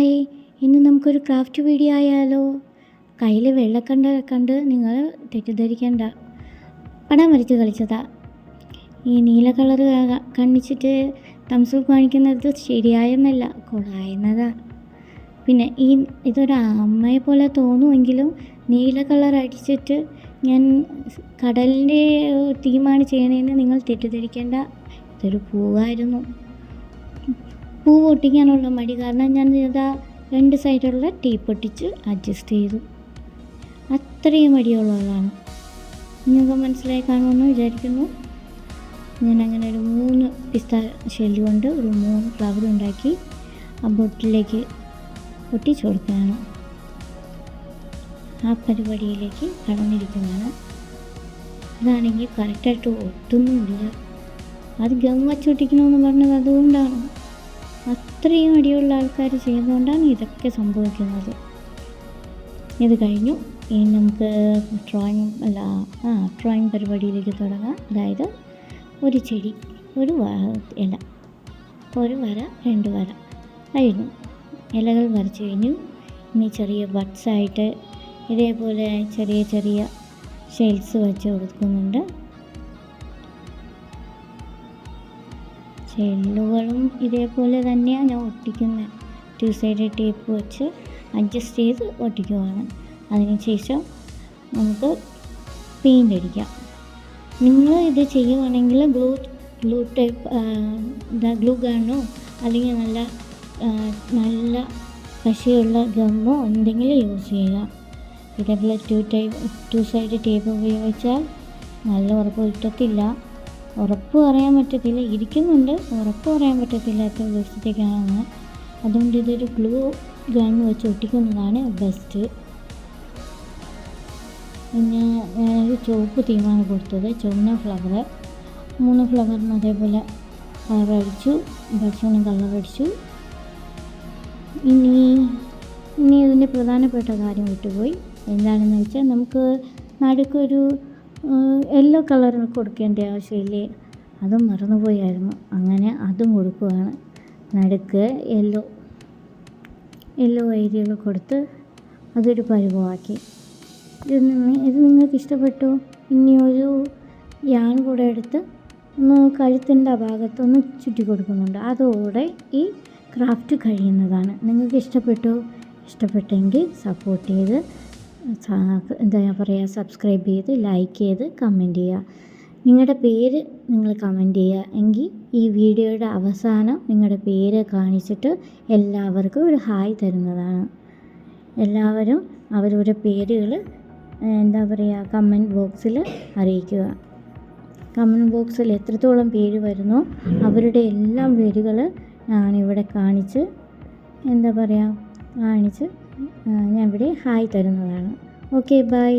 Hi, ഇന്ന് നമുക്കൊരു craft video ആയാലോ? കയ്യിൽ കണ്ട് നിങ്ങൾ തെറ്റിദ്ധരിക്കേണ്ട. പടം വരച്ച് കളിച്ചതാ. ഈ നീല കളർ കാണിച്ചിട്ട് തംസ് അപ്പ് കാണിക്കുന്നത് ശരിയായെന്നല്ല, കൊളായെന്നതാ. പിന്നെ ഇതൊരു അമ്മയെ പോലെ തോന്നുമെങ്കിലും നീല കളർ അടിച്ചിട്ട് ഞാൻ കടലിൻ്റെ തീമാണ് ചെയ്യണതെന്ന് നിങ്ങൾ തെറ്റിദ്ധരിക്കേണ്ട. ഇതൊരു പൂവായിരുന്നു. പൂ പൊട്ടിക്കാനുള്ള മടി കാരണം ഞാൻ ഇതാ 2 സൈഡിലുള്ള ടേപ്പ് ഒട്ടിച്ച് അഡ്ജസ്റ്റ് ചെയ്തു. അത്രയും മടിയുള്ള ആളാണ്. നിങ്ങൾക്ക് മനസ്സിലായി കാണുമെന്ന് വിചാരിക്കുന്നു. ഞാൻ അങ്ങനെ ഒരു 3 പിസ്ത ഷെല്ല് കൊണ്ട് ഒരു 3 ഫ്ലവർ ഉണ്ടാക്കി ആ ബോട്ടിലേക്ക് ഒട്ടിച്ചു കൊടുക്കുകയാണ്. ആ പരിപാടിയിലേക്ക് കടന്നിരിക്കുന്നതാണ്. അതാണെങ്കിൽ കറക്റ്റായിട്ട് ഒട്ടുന്നുമില്ല. അത് ഗം വച്ചൊട്ടിക്കണമെന്ന് പറഞ്ഞത് അതുകൊണ്ടാണ്. അത്രയും മടിയുള്ള ആൾക്കാർ ചെയ്യുന്നതുകൊണ്ടാണ് ഇതൊക്കെ സംഭവിക്കുന്നത്. ഇത് കഴിഞ്ഞു. ഇനി നമുക്ക് ഡ്രോയിങ് പരിപാടിയിലേക്ക് തുടങ്ങാം. അതായത് ഒരു ചെടി, ഒരു ഇല, ഒരു വര, 2 വര കഴിഞ്ഞു. ഇലകൾ വരച്ച് കഴിഞ്ഞു. ഇനി ചെറിയ ബഡ്സായിട്ട് ഇതേപോലെ ചെറിയ ചെറിയ ഷെയ്ഡ്സ് വെച്ച് കൊടുക്കുന്നുണ്ട്. ഷെല്ലുകളും ഇതേപോലെ തന്നെയാണ് ഞാൻ ഒട്ടിക്കുന്നത്. 2 സൈഡ് ടേപ്പ് വെച്ച് അഡ്ജസ്റ്റ് ചെയ്ത് ഒട്ടിക്കുവാണ്. അതിനുശേഷം നമുക്ക് പെയിൻ്റ് അടിക്കാം. നിങ്ങൾ ഇത് ചെയ്യുവാണെങ്കിൽ ഗ്ലൂ ഗണ്ണോ അല്ലെങ്കിൽ നല്ല പശയുള്ള ഗമ്മോ എന്തെങ്കിലും യൂസ് ചെയ്യുക. ഇതേപോലെ 2 സൈഡ് ടേപ്പ് ഉപയോഗിച്ചാൽ നല്ല ഉറപ്പ് കിട്ടത്തില്ല. ഉറപ്പ് പറയാൻ പറ്റത്തില്ല, ഇരിക്കുന്നുണ്ട്, ഉറപ്പ് പറയാൻ പറ്റത്തില്ല എത്ര ദിവസത്തേക്കാണെന്ന്. അതുകൊണ്ട് ഇതൊരു ഗ്ലൂ ഗൺ വെച്ച് ഒട്ടിക്കുന്നതാണ് ബെസ്റ്റ്. പിന്നെ ഞാനൊരു ചുവപ്പ് തീമാണ് കൊടുത്തത്. ചുവന്ന ഫ്ലവർ 3 ഫ്ലവറിന് അതേപോലെ കളറടിച്ചു. ബഡ്സിന് കളറടിച്ചു. ഇനി ഇതിൻ്റെ പ്രധാനപ്പെട്ട കാര്യം വിട്ടുപോയി. എന്താണെന്ന് വെച്ചാൽ നമുക്ക് നടുക്കൊരു യെല്ലോ കളർ കൊടുക്കേണ്ട ആവശ്യമില്ലേ, അതും മറന്നുപോയായിരുന്നു. അങ്ങനെ അതും കൊടുക്കുകയാണ്. നടുക്ക് യെല്ലോ ഏരിയകൾ കൊടുത്ത് അതൊരു പരുവമാക്കി. ഇത് നിങ്ങൾക്ക് ഇഷ്ടപ്പെട്ടു? ഇനി ഒരു യാൺ കൂടെ എടുത്ത് ഒന്ന് കഴുത്തിൻ്റെ ഭാഗത്തൊന്ന് ചുറ്റി കൊടുക്കുന്നുണ്ട്. അതോടെ ഈ ക്രാഫ്റ്റ് കഴിയുന്നതാണ്. നിങ്ങൾക്ക് ഇഷ്ടപ്പെട്ടെങ്കിൽ സപ്പോർട്ട് ചെയ്ത് സബ്സ്ക്രൈബ് ചെയ്ത് ലൈക്ക് ചെയ്ത് കമൻറ്റ് ചെയ്യുക. നിങ്ങളുടെ പേര് നിങ്ങൾ കമൻറ്റ് ചെയ്യുക. എങ്കിൽ ഈ വീഡിയോയുടെ അവസാനം നിങ്ങളുടെ പേര് കാണിച്ചിട്ട് എല്ലാവർക്കും ഒരു ഹായ് തരുന്നതാണ്. എല്ലാവരും അവരവരുടെ പേരുകൾ കമൻറ്റ് ബോക്സിൽ അറിയിക്കുക. കമൻറ്റ് ബോക്സിൽ എത്രത്തോളം പേര് വരുന്നോ അവരുടെ എല്ലാം പേരുകൾ ഞാനിവിടെ കാണിച്ച് ഞാൻ ഇവിടെ ഹായ് തരുന്നതാണ്. Okay, by.